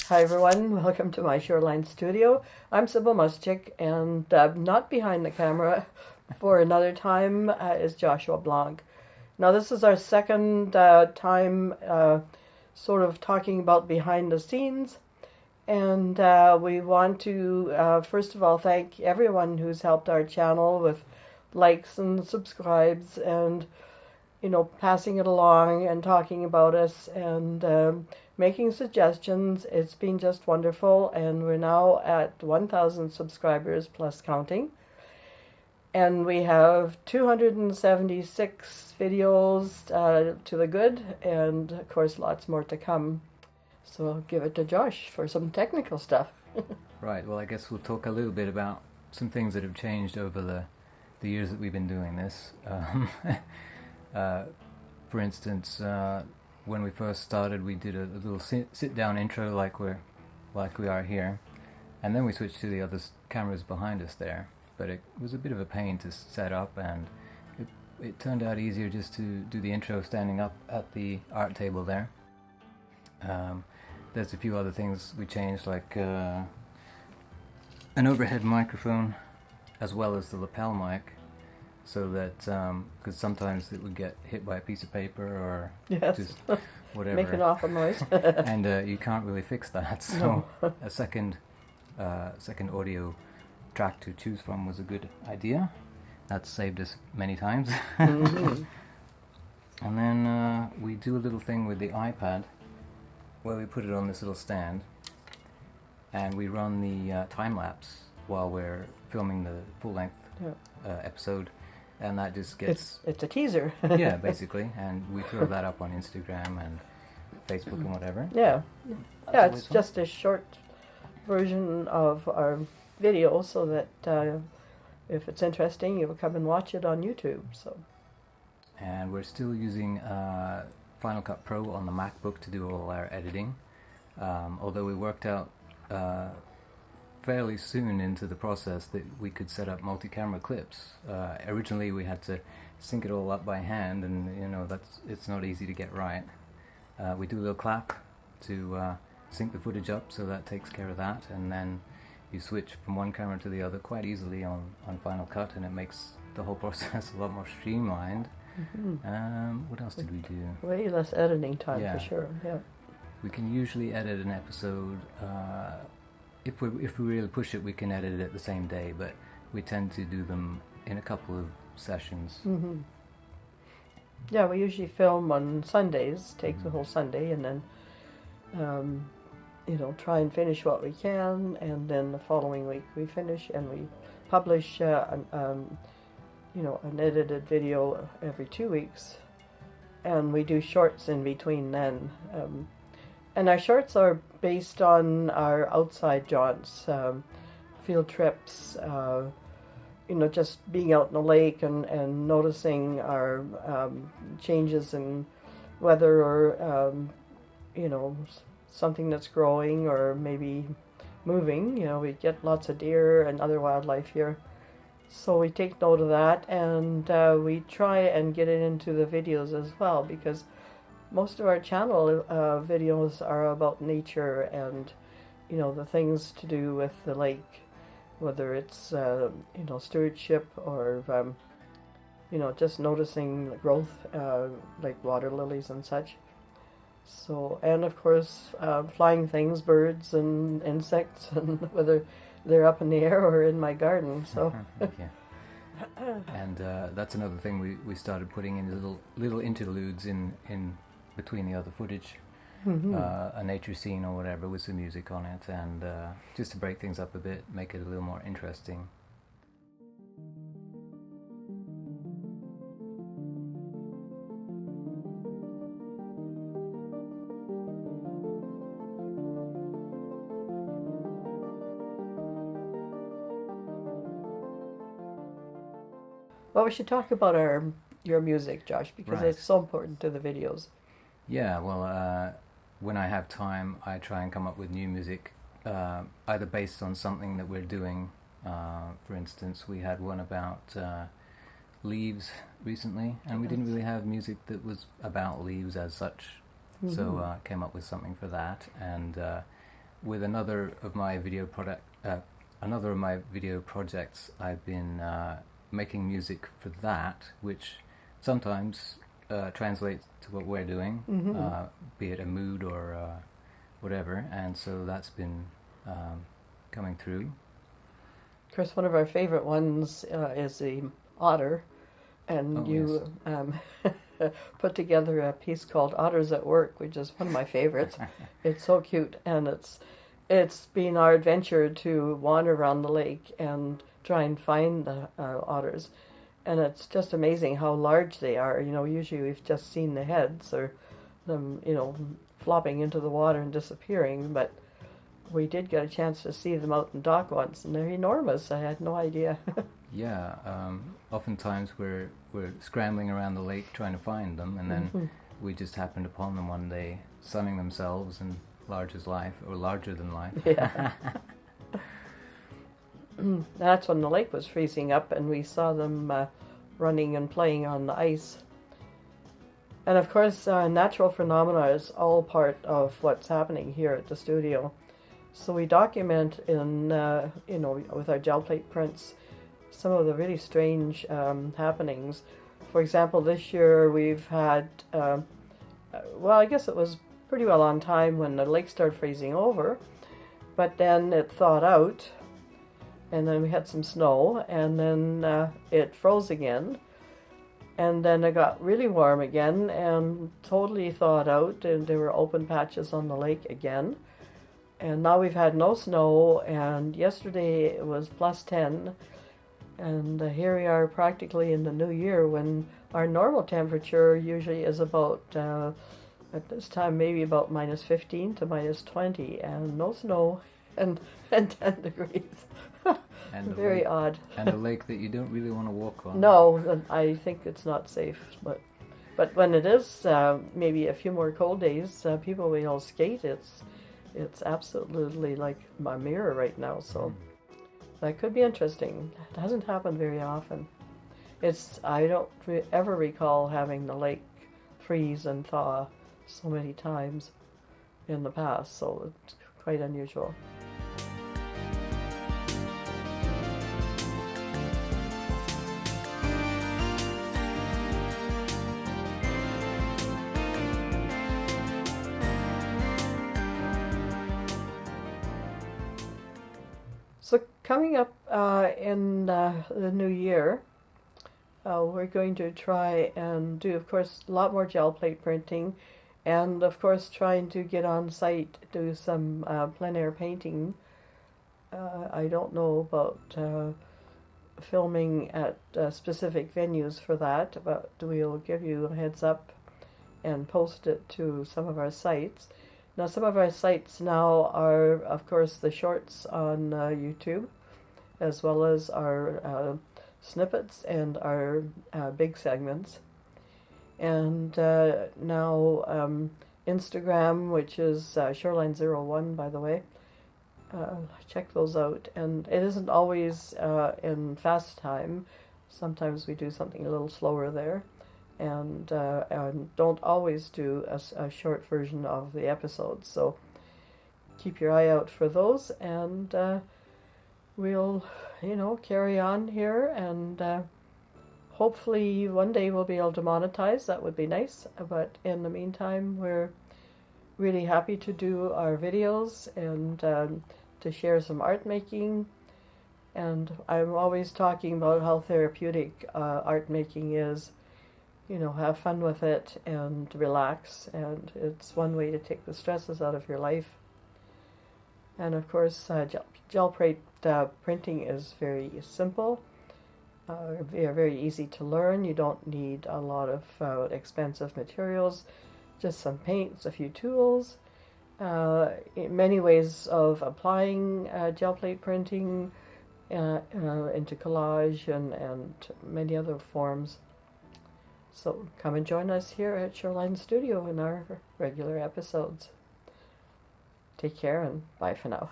Hi everyone, welcome to my Shoreline Studio. I'm Sybille Muschik, and not behind the camera for another time is Joshua Blanc. Now this is our second time sort of talking about behind the scenes, and we want to first of all thank everyone who's helped our channel with likes and subscribes and passing it along and talking about us and making suggestions. It's been just wonderful, and we're now at 1,000 subscribers plus counting. And we have 276 videos to the good, and of course lots more to come. So I'll give it to Josh for some technical stuff. Right, well I guess we'll talk a little bit about some things that have changed over the years that we've been doing this. For instance, when we first started, we did a little sit-down intro like we are here, and then we switched to the other cameras behind us there. But it was a bit of a pain to set up, and it turned out easier just to do the intro standing up at the art table there. There's a few other things we changed, like an overhead microphone as well as the lapel mic, so that because sometimes it would get hit by a piece of paper or just whatever, make an awful noise, and you can't really fix that. So no. a second audio track to choose from was a good idea. That's saved us many times. Mm-hmm. And then we do a little thing with the iPad where we put it on this little stand, and we run the time lapse while we're filming the full length episode. And that just gets... It's a teaser. Yeah, basically. And we throw that up on Instagram and Facebook and whatever. Yeah. Yeah, it's just a short version of our video, so that if it's interesting, you'll come and watch it on YouTube. So. And we're still using Final Cut Pro on the MacBook to do all our editing. Although we worked out fairly soon into the process that we could set up multi-camera clips. Originally we had to sync it all up by hand, and it's not easy to get right. We do a little clap to sync the footage up, so that takes care of that, and then you switch from one camera to the other quite easily on Final Cut, and it makes the whole process a lot more streamlined. Mm-hmm. What else did we do? Way less editing time, for sure. Yeah. We can usually edit an episode. If we really push it, we can edit it the same day, but we tend to do them in a couple of sessions. Mm-hmm. Yeah, we usually film on Sundays, take the whole Sunday, and then try and finish what we can, and then the following week we finish and we publish an edited video every 2 weeks, and we do shorts in between then. And our shorts are based on our outside jaunts, field trips, just being out in the lake and noticing our changes in weather, or, something that's growing or maybe moving. We get lots of deer and other wildlife here. So we take note of that, and we try and get it into the videos as well, because most of our channel videos are about nature and, the things to do with the lake, whether it's, stewardship or, just noticing the growth, like water lilies and such. So, and of course, flying things, birds and insects, and whether they're up in the air or in my garden, so. And that's another thing we started putting in little interludes in between the other footage, a nature scene or whatever with some music on it, and just to break things up a bit, make it a little more interesting. Well, we should talk about your music, Josh, because it's so important to the videos. Yeah, well, when I have time, I try and come up with new music, either based on something that we're doing. For instance, we had one about leaves recently, and we didn't really have music that was about leaves as such, so came up with something for that. And with another of my video projects, I've been making music for that, which sometimes translates to what we're doing, be it a mood or whatever, and so that's been coming through. Of course, one of our favorite ones is the otter, and you put together a piece called Otters at Work, which is one of my favorites. It's so cute, and it's been our adventure to wander around the lake and try and find the otters, and it's just amazing how large they are. You know, usually we've just seen the heads or them, you know, flopping into the water and disappearing, but we did get a chance to see them out in dock once, and they're enormous. I had no idea. Yeah, oftentimes we're scrambling around the lake trying to find them, and then we just happened upon them one day, sunning themselves and large as life, or larger than life. Yeah. That's when the lake was freezing up, and we saw them running and playing on the ice. And of course, natural phenomena is all part of what's happening here at the studio. So we document in, with our gel plate prints, some of the really strange happenings. For example, this year we've had, I guess it was pretty well on time when the lake started freezing over, but then it thawed out, and then we had some snow, and then it froze again, and then it got really warm again and totally thawed out, and there were open patches on the lake again. And now we've had no snow, and yesterday it was plus 10, and here we are practically in the new year when our normal temperature usually is about, at this time, maybe about minus 15 to minus 20, and no snow, and 10 degrees. And very odd. And a lake that you don't really want to walk on. No, I think it's not safe, but when it is maybe a few more cold days, people will all skate. It's absolutely like my mirror right now, so that could be interesting. It doesn't happen very often. I don't ever recall having the lake freeze and thaw so many times in the past, so it's quite unusual. So coming up in the new year, we're going to try and do, of course, a lot more gel plate printing, and of course trying to get on site, do some plein air painting. I don't know about filming at specific venues for that, but we'll give you a heads up and post it to some of our sites. Now, some of our sites now are, of course, the shorts on YouTube, as well as our snippets and our big segments. And now Instagram, which is Shoreline01, by the way. Check those out. And it isn't always in fast time. Sometimes we do something a little slower there. And don't always do a short version of the episodes. So keep your eye out for those, and we'll, carry on here, and hopefully one day we'll be able to monetize. That would be nice. But in the meantime, we're really happy to do our videos and to share some art making. And I'm always talking about how therapeutic art making is. Have fun with it and relax, and it's one way to take the stresses out of your life. And of course, gel plate printing is very simple, very easy to learn. You don't need a lot of expensive materials, just some paints, a few tools, many ways of applying gel plate printing into collage and many other forms. So come and join us here at Shoreline Studio in our regular episodes. Take care and bye for now.